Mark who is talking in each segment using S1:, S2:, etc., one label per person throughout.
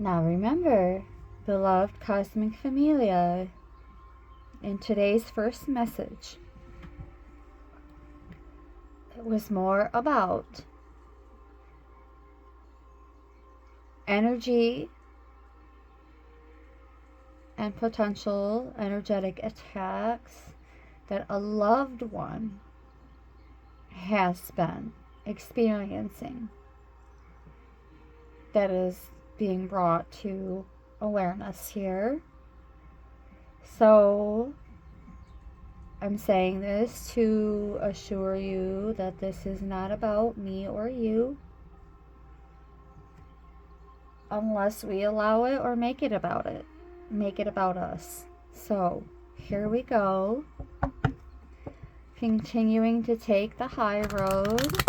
S1: Now remember, beloved Cosmic Familia, in today's first message, it was more about energy and potential energetic attacks that a loved one has been experiencing that is being brought to awareness here. So I'm saying this to assure you that this is not about me or you, unless we allow it or make it about us. So here we go, continuing to take the high road,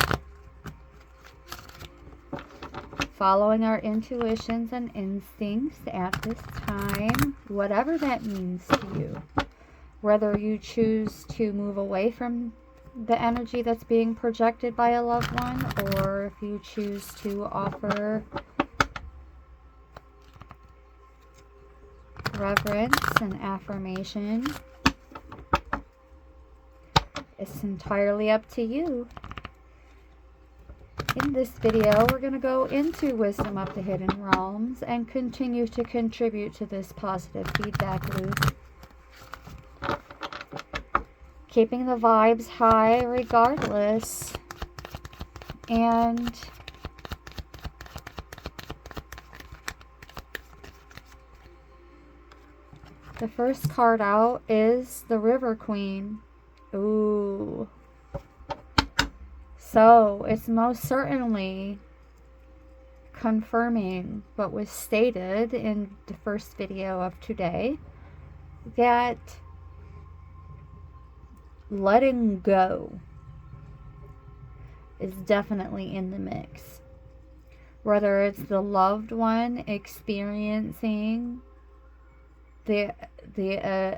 S1: following our intuitions and instincts at this time, whatever that means to you. Whether you choose to move away from the energy that's being projected by a loved one, or if you choose to offer reverence and affirmation, it's entirely up to you. In this video, we're going to go into Wisdom of the Hidden Realms and continue to contribute to this positive feedback loop, keeping the vibes high regardless. And the first card out is the River Queen. Ooh. So it's most certainly confirming what was stated in the first video of today, that letting go is definitely in the mix. Whether it's the loved one experiencing the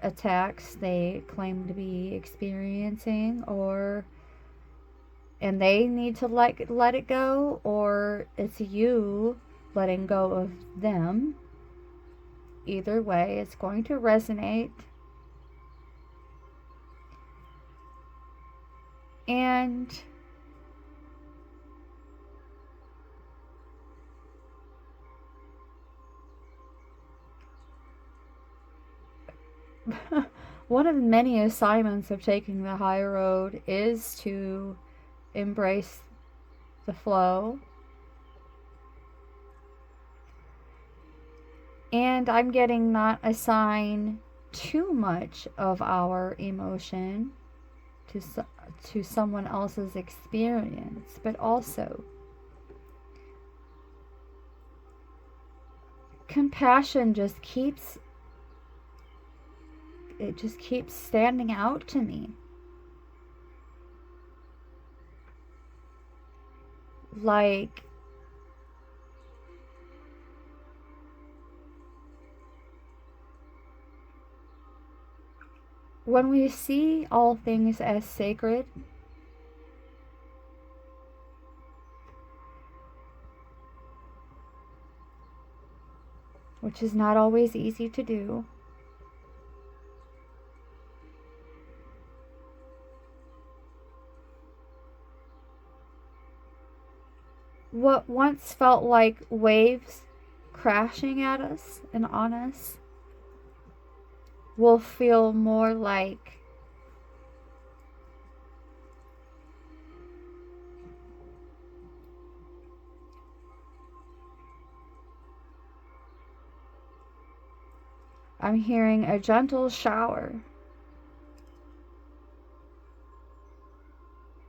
S1: attacks they claim to be experiencing, and they need to let it go, or it's you letting go of them. Either way, it's going to resonate. And one of many assignments of taking the high road is to embrace the flow. And I'm getting not assign too much of our emotion to someone else's experience, but also compassion just keeps standing out to me. Like, when we see all things as sacred, which is not always easy to do, what once felt like waves crashing at us and on us will feel more like I'm hearing a gentle shower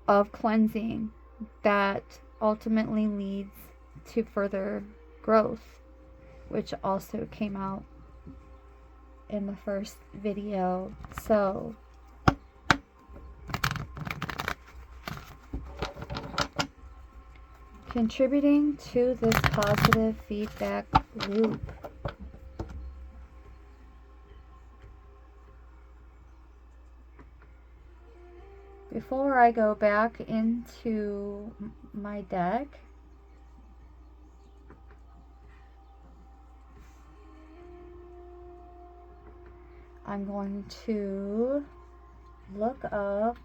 S1: of cleansing that ultimately leads to further growth, which also came out in the first video. So contributing to this positive feedback loop. Before I go back into my deck, I'm going to look up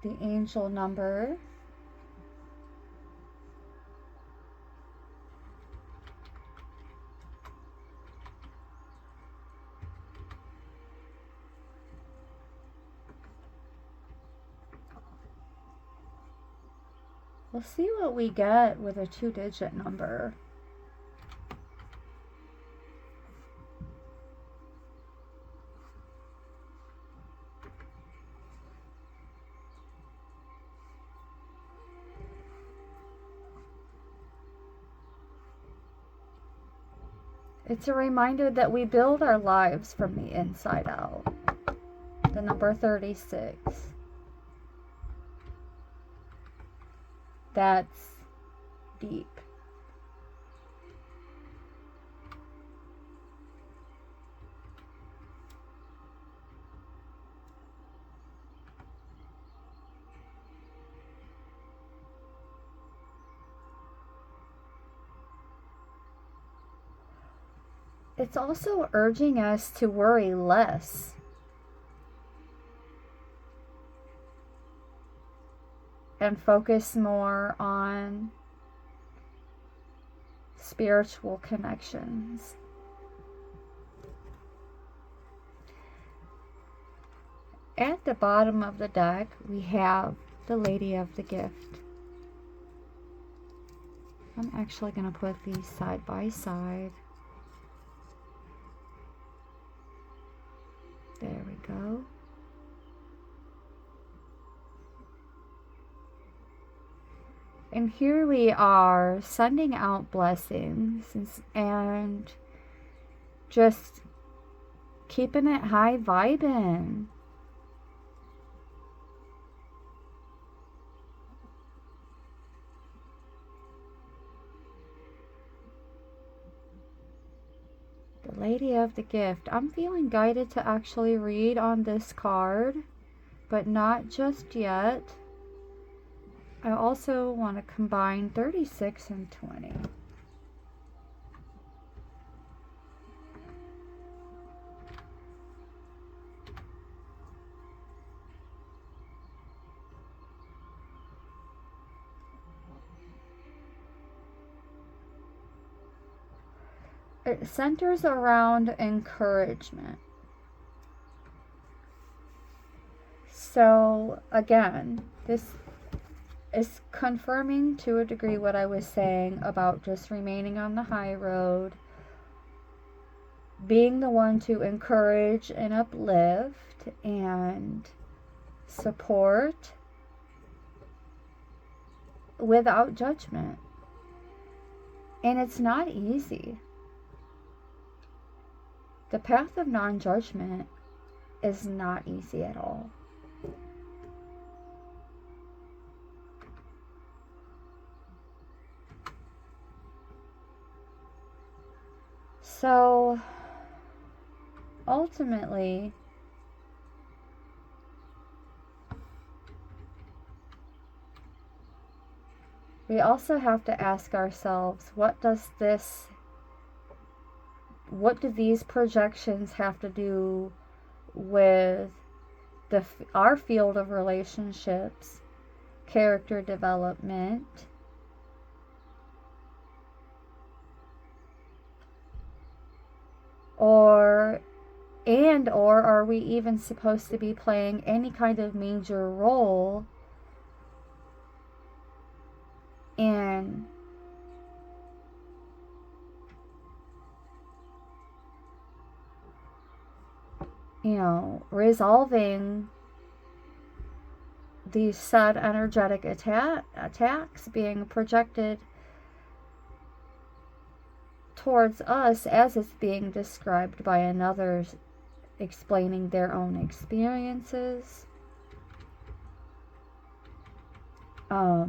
S1: the angel number. We'll see what we get with a 2-digit number. It's a reminder that we build our lives from the inside out. The number 36. That's deep. It's also urging us to worry less. And focus more on spiritual connections. At the bottom of the deck, we have the Lady of the Gift. I'm actually going to put these side by side. There we go. And here we are sending out blessings and just keeping it high vibing. The Lady of the Gift. I'm feeling guided to actually read on this card, but not just yet. I also want to combine 36 and 20. It centers around encouragement. So again, this is confirming to a degree what I was saying about just remaining on the high road, being the one to encourage and uplift and support without judgment. And it's not easy. The path of non-judgment is not easy at all. So, ultimately, we also have to ask ourselves, what do these projections have to do with our field of relationships, character development, or are we even supposed to be playing any kind of major role in resolving these sad energetic attacks being projected towards us as it's being described by another explaining their own experiences. For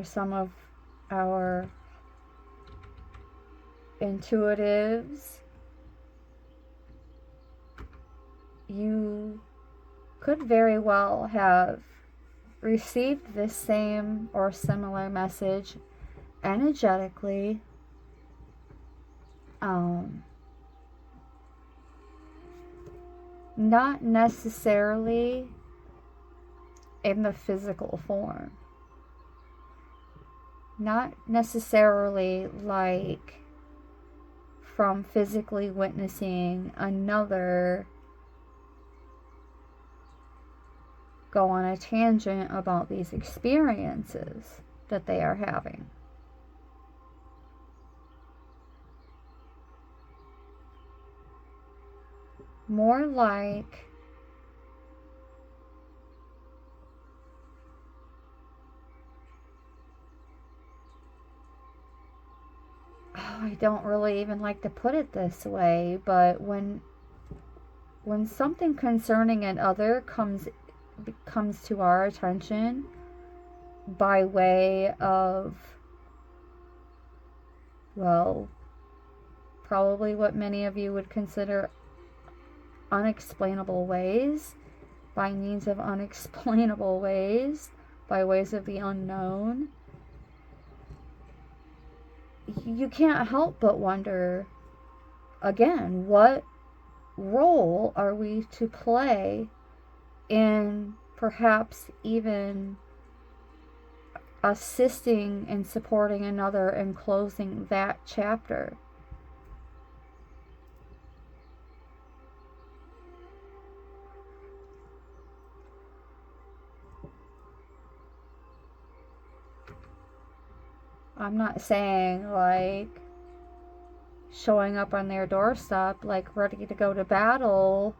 S1: some of our intuitives, you could very well have received this same or similar message energetically not necessarily in the physical form. Not necessarily like from physically witnessing another go on a tangent about these experiences that they are having. More like I don't really even like to put it this way, but when something concerning another comes to our attention by way of, well, probably what many of you would consider unexplainable ways, by means of unexplainable ways, by ways of the unknown, you can't help but wonder, again, what role are we to play in perhaps even assisting and supporting another and closing that chapter? I'm not saying like showing up on their doorstep like ready to go to battle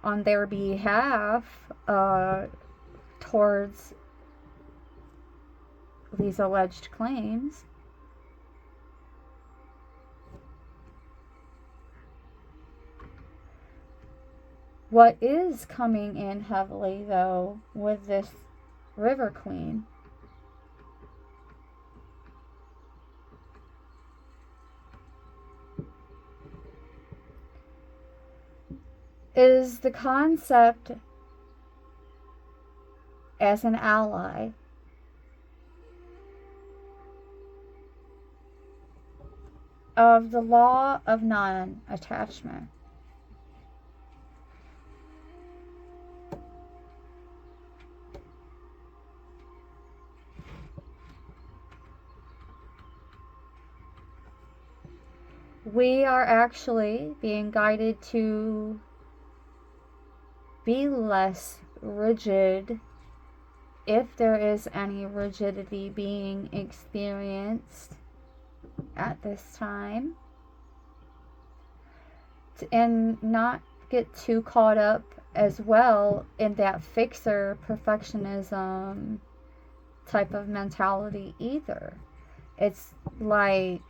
S1: on their behalf towards these alleged claims. What is coming in heavily, though, with this River Queen is the concept as an ally of the law of non-attachment. We are actually being guided to be less rigid, if there is any rigidity being experienced at this time, and not get too caught up as well in that fixer perfectionism type of mentality either. It's like,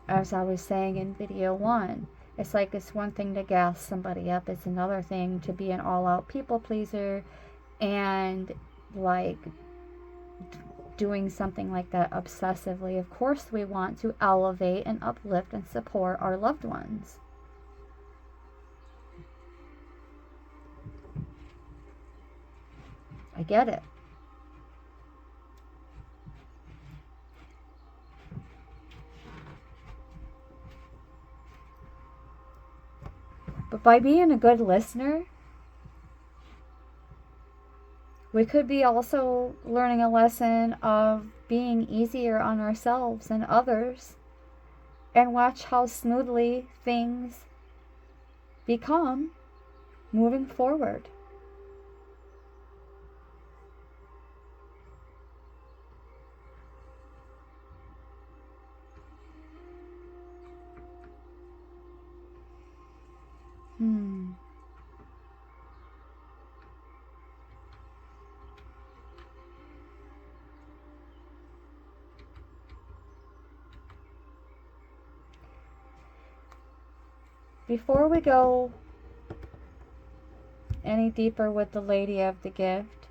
S1: as I was saying in video 1, it's like it's one thing to gas somebody up, it's another thing to be an all-out people pleaser and like doing something like that obsessively. Of course we want to elevate and uplift and support our loved ones. I get it. But by being a good listener, we could be also learning a lesson of being easier on ourselves and others, and watch how smoothly things become moving forward. Before we go any deeper with the Lady of the Gift,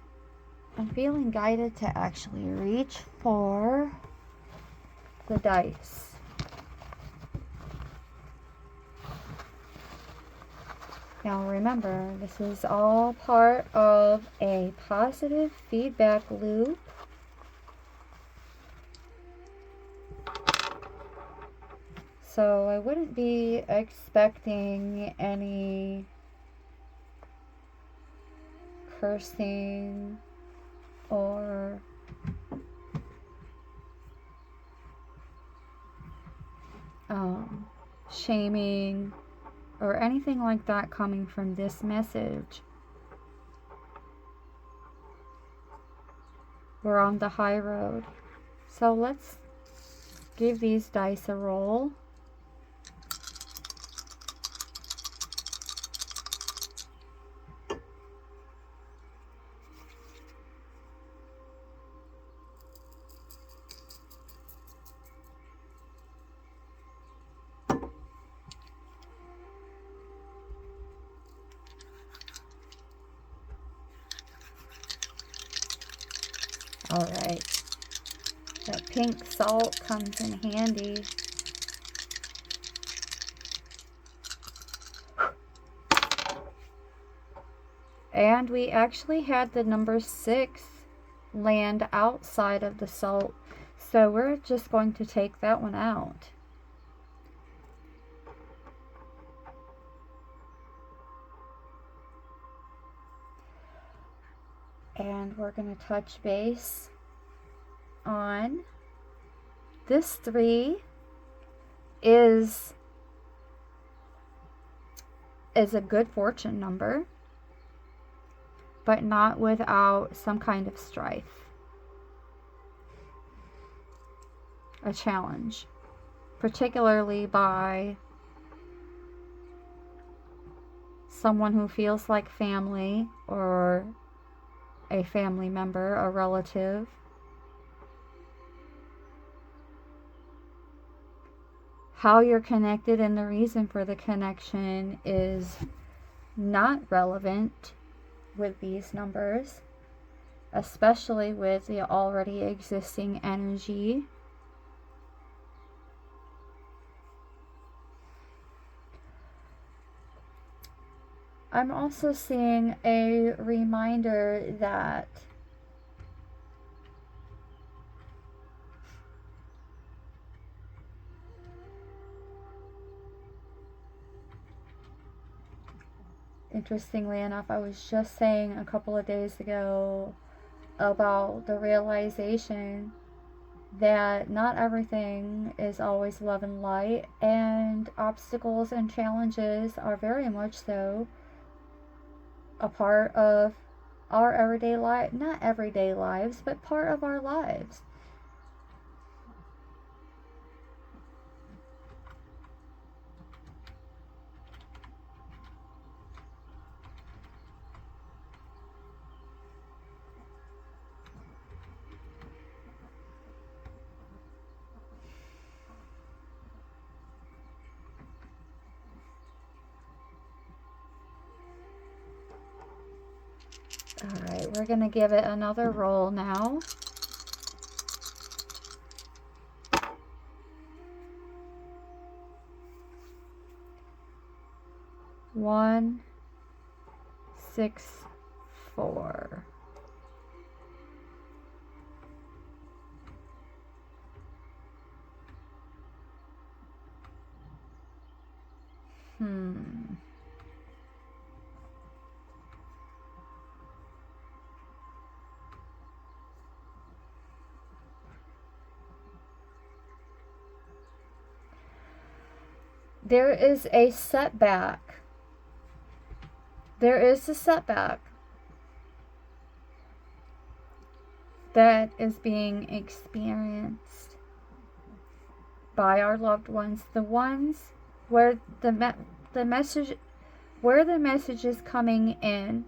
S1: I'm feeling guided to actually reach for the dice. Now remember, this is all part of a positive feedback loop. So I wouldn't be expecting any cursing or shaming or anything like that coming from this message. We're on the high road. So let's give these dice a roll. Alright. That pink salt comes in handy. And we actually had the number 6 land outside of the salt. So we're just going to take that one out. And we're going to touch base on this 3 is a good fortune number, but not without some kind of strife, a challenge, particularly by someone who feels like family or a family member, a relative. How you're connected and the reason for the connection is not relevant with these numbers, especially with the already existing energy. I'm also seeing a reminder that interestingly enough, I was just saying a couple of days ago about the realization that not everything is always love and light, and obstacles and challenges are very much so a part of our everyday life, not everyday lives, but part of our lives. Alright, we're going to give it another roll now. One, 6, 4. There is a setback. There is a setback that is being experienced by our loved ones, the ones where the message is coming in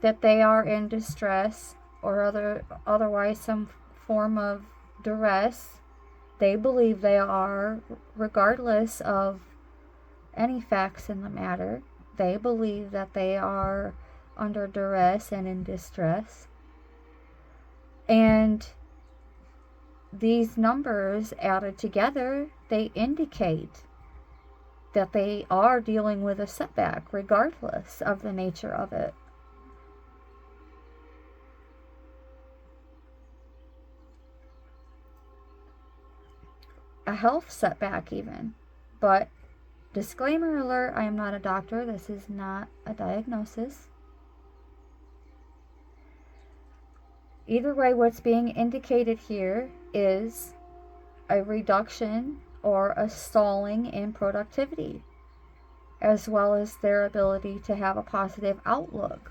S1: that they are in distress or otherwise some form of duress. They believe they are, regardless of any facts in the matter. They believe that they are under duress and in distress. And these numbers added together, they indicate that they are dealing with a setback, regardless of the nature of it. A health setback even. But disclaimer alert, I am not a doctor. This is not a diagnosis. Either way, what's being indicated here is a reduction or a stalling in productivity, as well as their ability to have a positive outlook.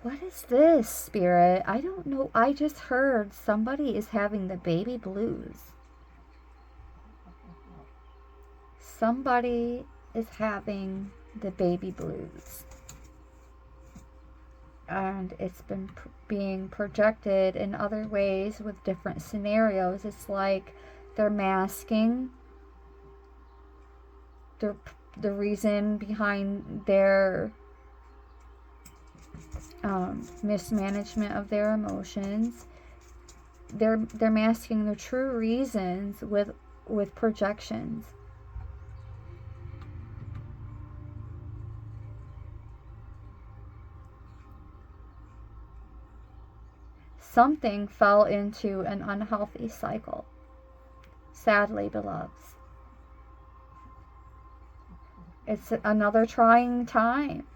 S1: What is this, Spirit? I don't know. I just heard somebody is having the baby blues. Somebody is having the baby blues. And it's been being projected in other ways with different scenarios. It's like they're masking the reason behind their mismanagement of their emotions. They're masking the true reasons with projections. Something fell into an unhealthy cycle. Sadly, beloveds. It's another trying time.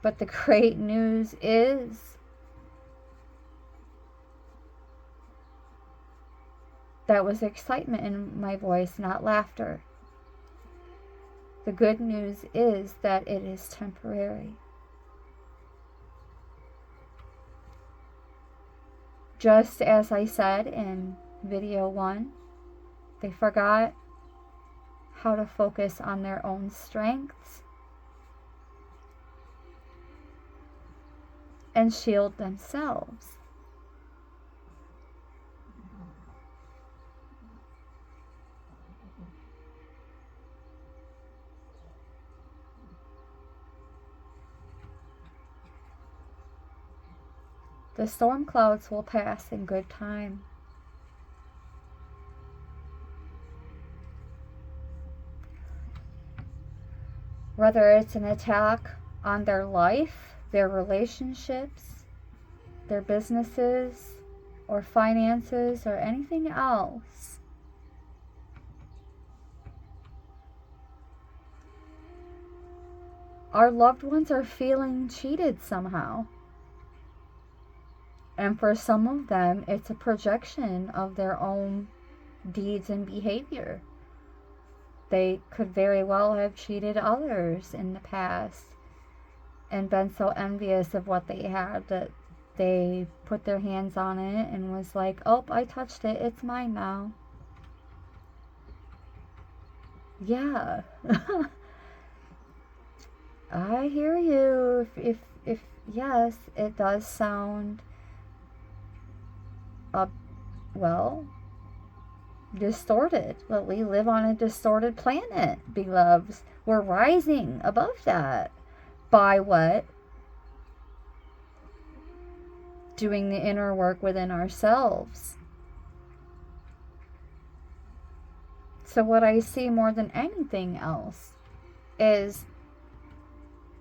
S1: But the great news is that was excitement in my voice, not laughter. The good news is that it is temporary. Just as I said in video 1, they forgot how to focus on their own strengths and shield themselves. The storm clouds will pass in good time. Whether it's an attack on their life, their relationships, their businesses, or finances, or anything else, our loved ones are feeling cheated somehow. And for some of them, it's a projection of their own deeds and behavior. They could very well have cheated others in the past and been so envious of what they had that they put their hands on it and was like, oh, I touched it, it's mine now. Yeah. I hear you. If yes, it does sound distorted. But we live on a distorted planet, beloveds. We're rising above that. By what? Doing the inner work within ourselves. So what I see more than anything else is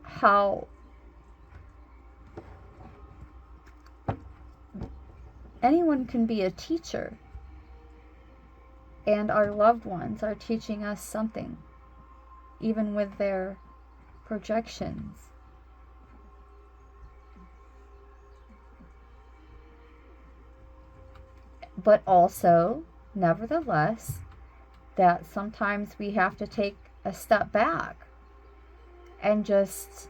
S1: how anyone can be a teacher, and our loved ones are teaching us something, even with their projections. But also, nevertheless, that sometimes we have to take a step back and just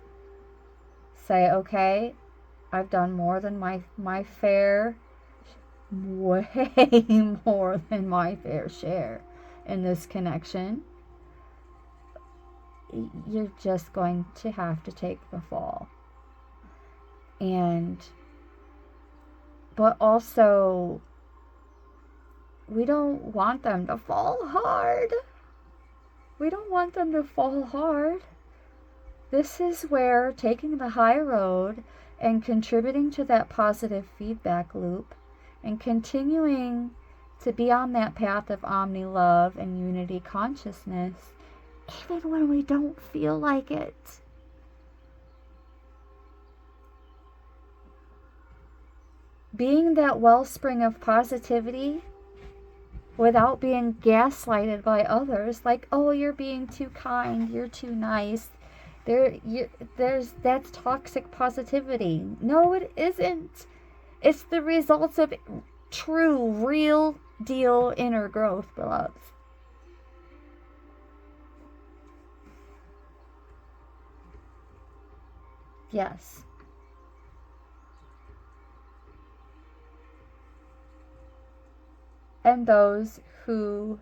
S1: say, okay, I've done more than my fair, way more than my fair share in this connection. You're just going to have to take the fall. But also, we don't want them to fall hard. We don't want them to fall hard. This is where taking the high road and contributing to that positive feedback loop and continuing to be on that path of omni love and unity consciousness, even when we don't feel like it. being that wellspring of positivity without being gaslighted by others, like, oh, you're being too kind, you're too nice. That's toxic positivity. No, it isn't. It's the results of true, real deal inner growth, beloveds. Yes. And those who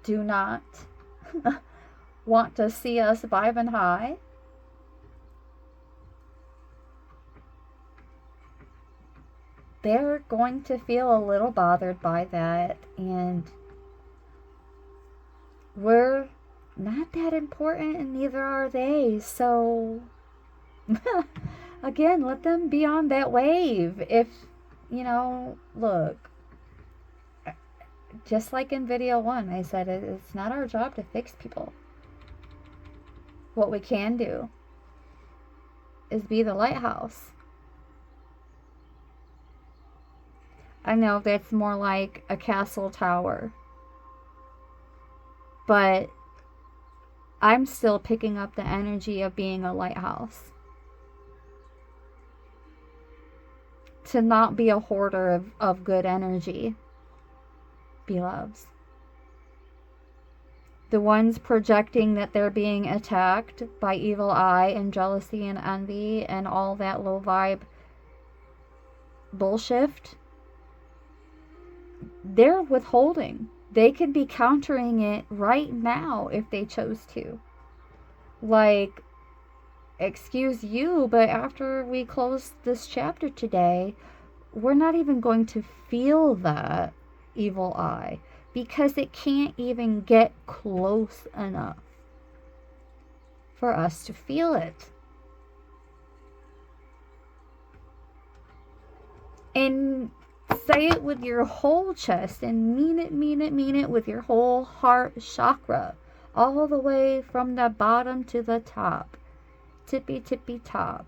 S1: do not want to see us vibing high, they're going to feel a little bothered by that, and we're not that important, and neither are they. So again, let them be on that wave. If, look, just like in video 1, I said it's not our job to fix people. What we can do is be the lighthouse. I know that's more like a castle tower, but I'm still picking up the energy of being a lighthouse. To not be a hoarder of good energy, beloveds. The ones projecting that they're being attacked by evil eye and jealousy and envy and all that low vibe bullshit, they're withholding. They could be countering it right now if they chose to. Like, excuse you, but after we close this chapter today, we're not even going to feel that evil eye because it can't even get close enough for us to feel it. And say it with your whole chest and mean it with your whole heart chakra, all the way from the bottom to the top. Tippy top.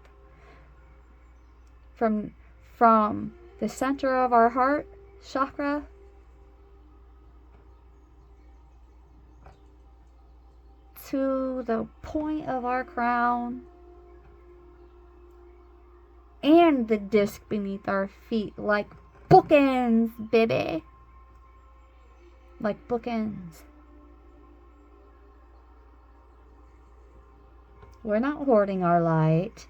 S1: From the center of our heart chakra to the point of our crown and the disc beneath our feet, like bookends, baby. Like bookends. We're not hoarding our light.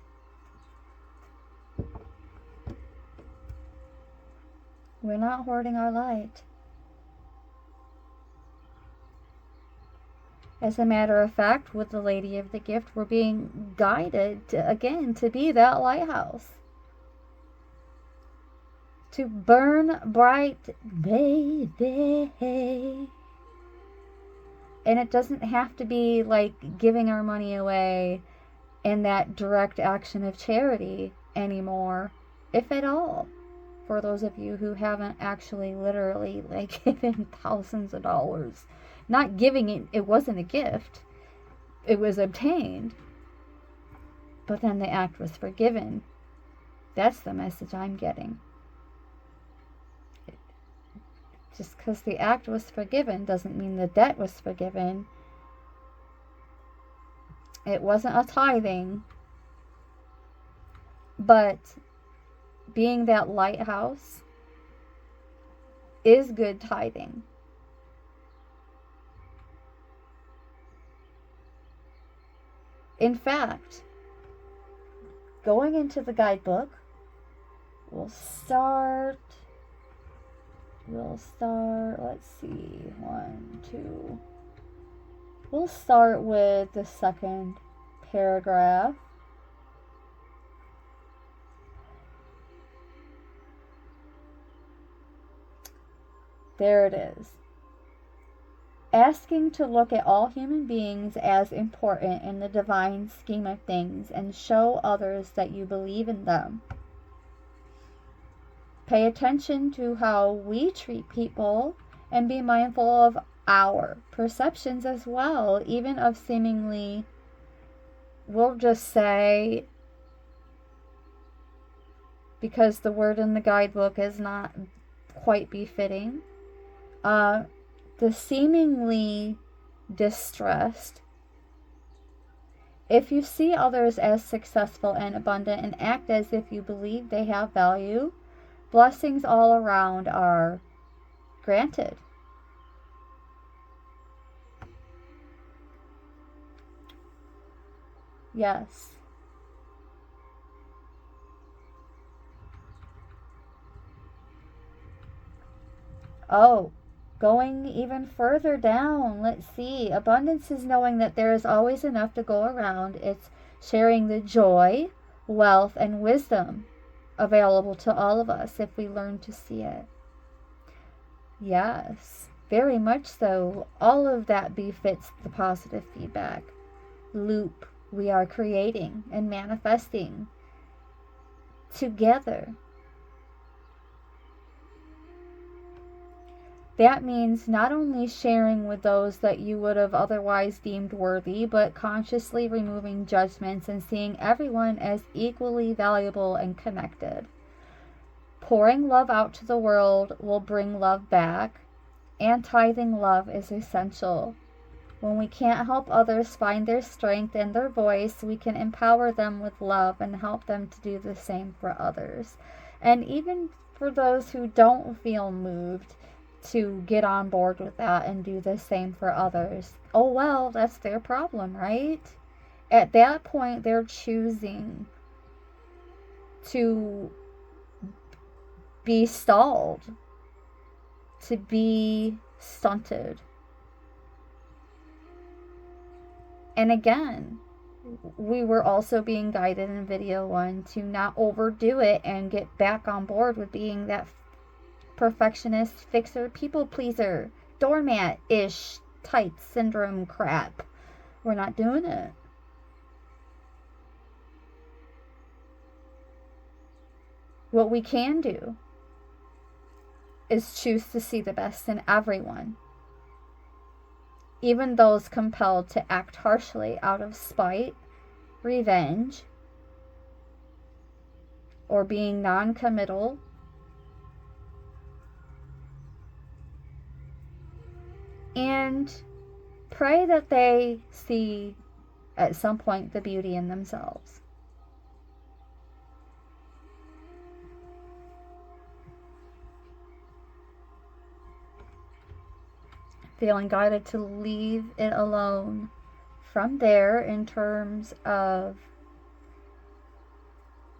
S1: We're not hoarding our light. As a matter of fact, with the Lady of the Gift, we're being guided to be that lighthouse. To burn bright, baby. And it doesn't have to be like giving our money away in that direct action of charity anymore, if at all. For those of you who haven't actually literally like given thousands of dollars. Not giving it, it wasn't a gift. It was obtained. But then the act was forgiven. That's the message I'm getting. Just because the act was forgiven doesn't mean the debt was forgiven. It wasn't a tithing. But being that lighthouse is good tithing. In fact, going into the guidebook, we'll start, let's see, 1, 2. We'll start with the second paragraph. There it is. Asking to look at all human beings as important in the divine scheme of things and show others that you believe in them. Pay attention to how we treat people and be mindful of our perceptions as well, even of seemingly, we'll just say, because the word in the guidebook is not quite befitting. The seemingly distressed. If you see others as successful and abundant and act as if you believe they have value, blessings all around are granted. Yes. Oh, going even further down, let's see. Abundance is knowing that there is always enough to go around. It's sharing the joy, wealth, and wisdom available to all of us if we learn to see it. Yes, very much so. All of that befits the positive feedback loop we are creating and manifesting together. That means not only sharing with those that you would have otherwise deemed worthy, but consciously removing judgments and seeing everyone as equally valuable and connected. Pouring love out to the world will bring love back, and tithing love is essential. When we can't help others find their strength and their voice, we can empower them with love and help them to do the same for others. And even for those who don't feel moved to get on board with that and do the same for others, oh well, that's their problem, right? At that point, they're choosing to be stalled, to be stunted. And again, we were also being guided in video 1 to not overdo it and get back on board with being that perfectionist, fixer, people pleaser, doormat-ish type syndrome crap. We're not doing it. What we can do is choose to see the best in everyone, even those compelled to act harshly out of spite, revenge, or being non-committal. And pray that they see at some point the beauty in themselves. Feeling guided to leave it alone from there in terms of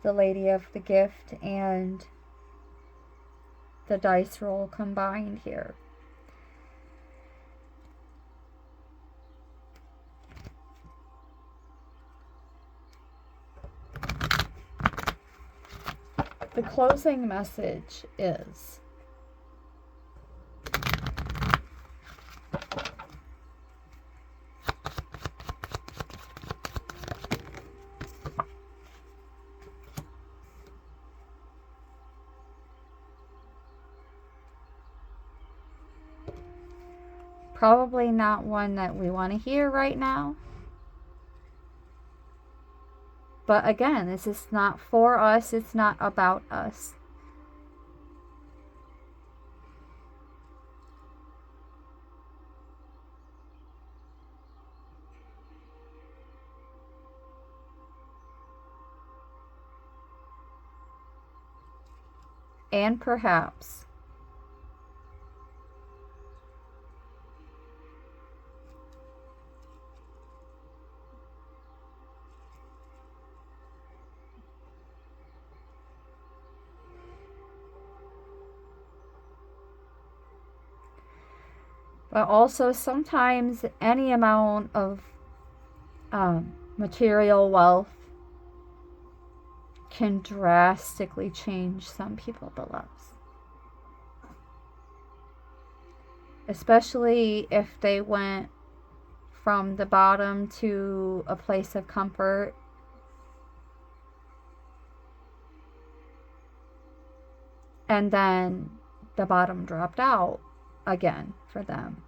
S1: the Lady of the Gift and the dice roll combined here. The closing message is probably not one that we want to hear right now. But again, this is not for us. It's not about us. And perhaps but also sometimes any amount of material wealth can drastically change some people's lives. Especially if they went from the bottom to a place of comfort. And then the bottom dropped out again for them.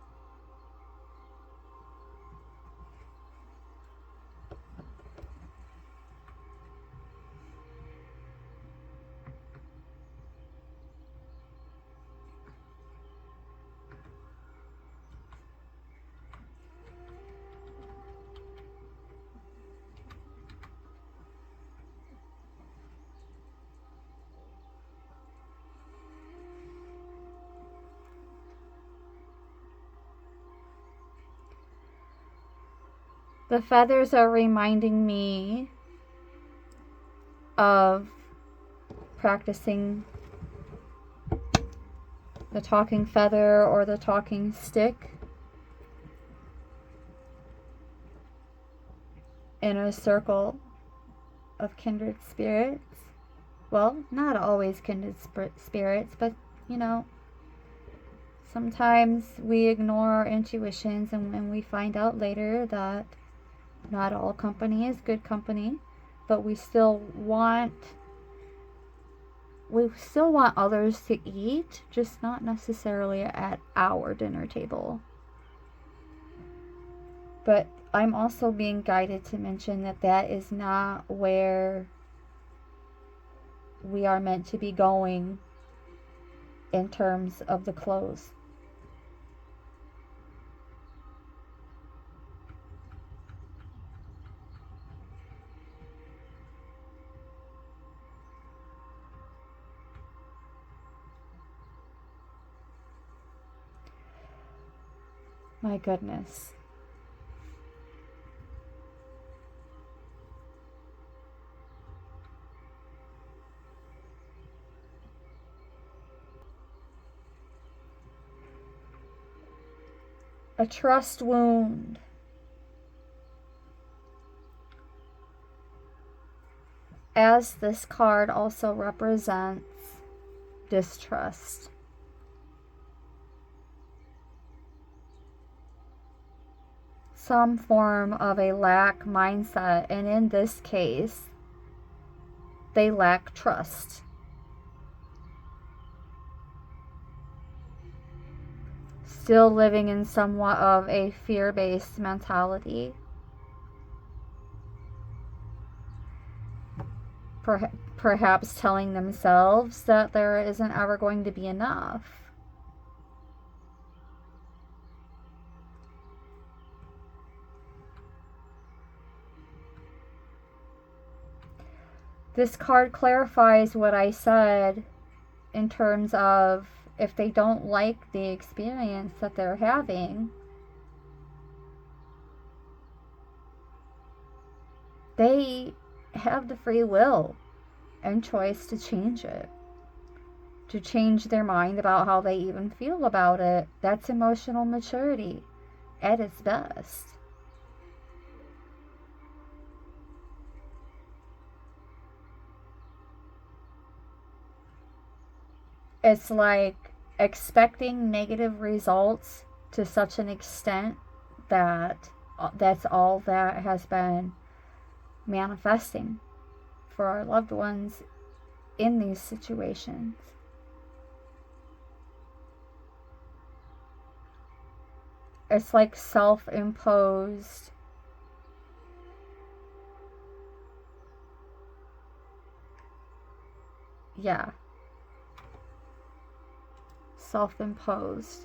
S1: The feathers are reminding me of practicing the talking feather or the talking stick in a circle of kindred spirits. Well, not always kindred spirits, but you know, sometimes we ignore our intuitions, and when we find out later that not all company is good company, but we still want others to eat, just not necessarily at our dinner table. But I'm also being guided to mention that that is not where we are meant to be going in terms of the clothes. My goodness. A trust wound. As this card also represents distrust. Some form of a lack mindset, and in this case, they lack trust. Still living in somewhat of a fear-based mentality. Perhaps telling themselves that there isn't ever going to be enough. This card clarifies what I said in terms of if they don't like the experience that they're having, they have the free will and choice to change it, to change their mind about how they even feel about it. That's emotional maturity at its best. It's like expecting negative results to such an extent that that's all that has been manifesting for our loved ones in these situations. It's like self-imposed self-imposed.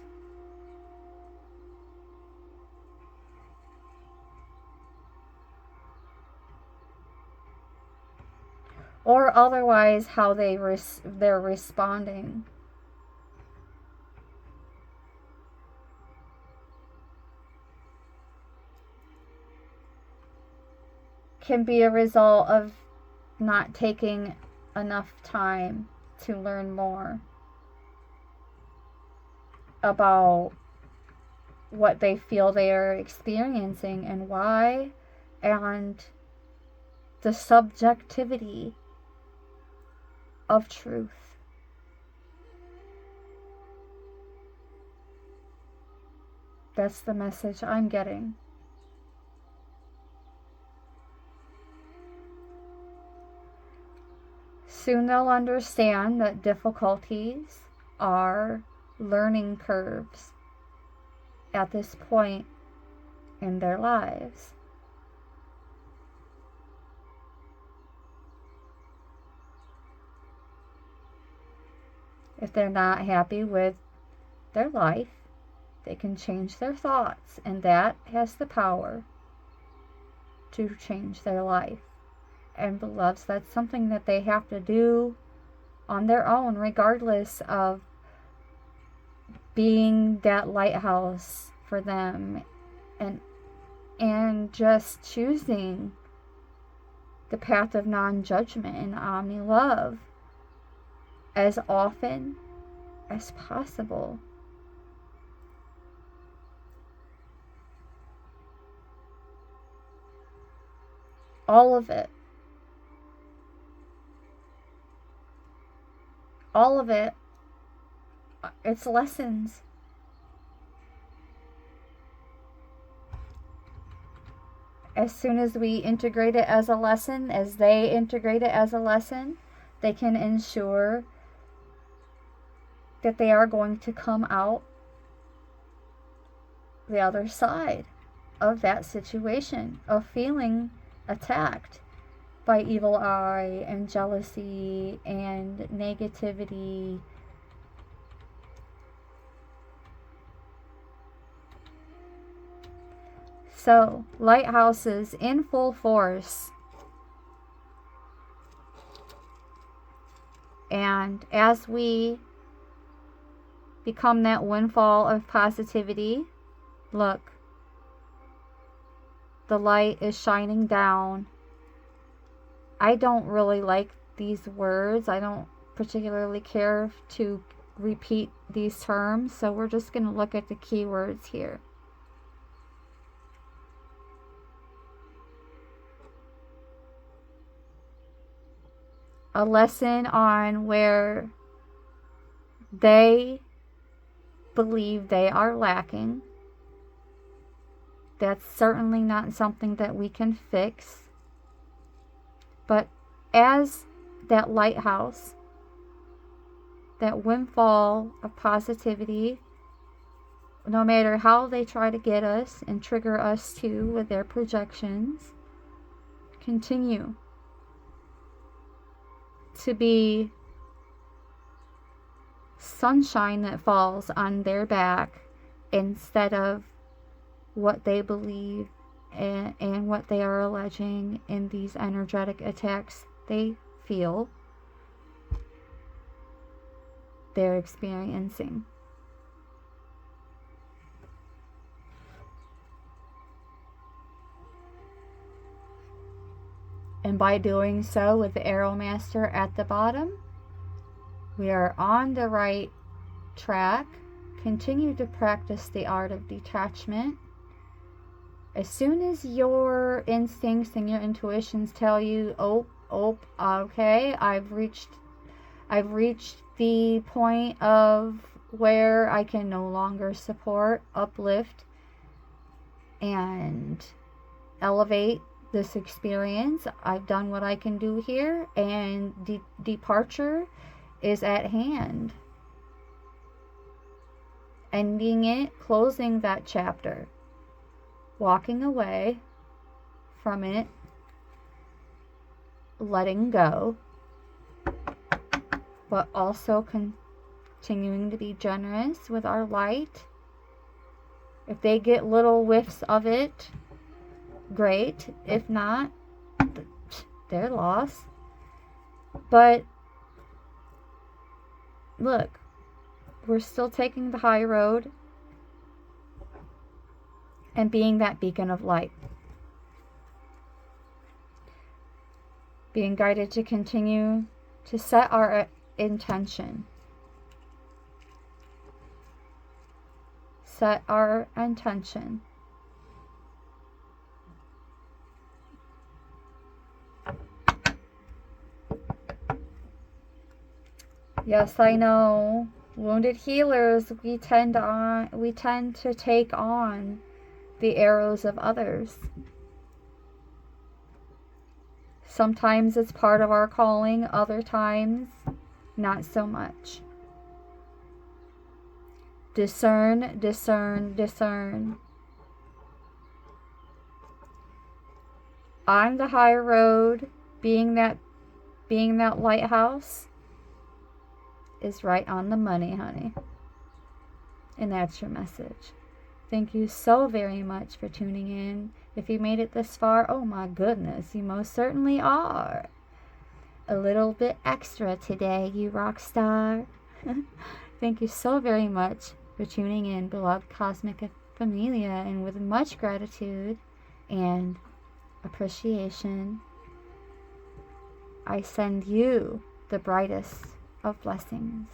S1: Or otherwise how they're responding. Can be a result of not taking enough time to learn more about what they feel they are experiencing and why, and the subjectivity of truth. That's the message I'm getting. Soon they'll understand that difficulties are learning curves at this point in their lives. If they're not happy with their life, they can change their thoughts, and that has the power to change their life. And beloveds, that's something that they have to do on their own, regardless of being that lighthouse for them and and just choosing the path of non-judgment and omni-love as often as possible. All of it. All of it. It's lessons. As soon as we integrate it as a lesson, as they integrate it as a lesson, they can ensure that they are going to come out the other side of that situation, of feeling attacked by evil eye and jealousy and negativity. So, lighthouses in full force. And as we become that windfall of positivity, look, the light is shining down. I don't really like these words. I don't particularly care to repeat these terms, so we're just going to look at the keywords here. A lesson on where they believe they are lacking. That's certainly not something that we can fix. But as that lighthouse, that windfall of positivity, no matter how they try to get us and trigger us too with their projections, continue to be sunshine that falls on their back instead of what they believe and what they are alleging in these energetic attacks they feel they're experiencing. And by doing so with the Arrow Master at the bottom, we are on the right track. Continue to practice the art of detachment. As soon as your instincts and your intuitions tell you, okay, I've reached the point of where I can no longer support, uplift, and elevate this experience. I've done what I can do here, and departure is at hand. Ending it, closing that chapter, walking away from it, letting go, but also continuing to be generous with our light. If they get little whiffs of it, great. If not, their loss. But look, we're still taking the high road and being that beacon of light. Being guided to continue to set our intention. Set our intention. Yes, I know. Wounded healers, we tend to take on the arrows of others. Sometimes it's part of our calling, other times not so much. Discern, discern, discern. On the high road, being that lighthouse is right on the money, honey. And that's your message. Thank you so very much for tuning in. If you made it this far, oh my goodness, you most certainly are. A little bit extra today, you rock star. Thank you so very much for tuning in, beloved Cosmic Familia, and with much gratitude, and appreciation. I send you the brightest of blessings.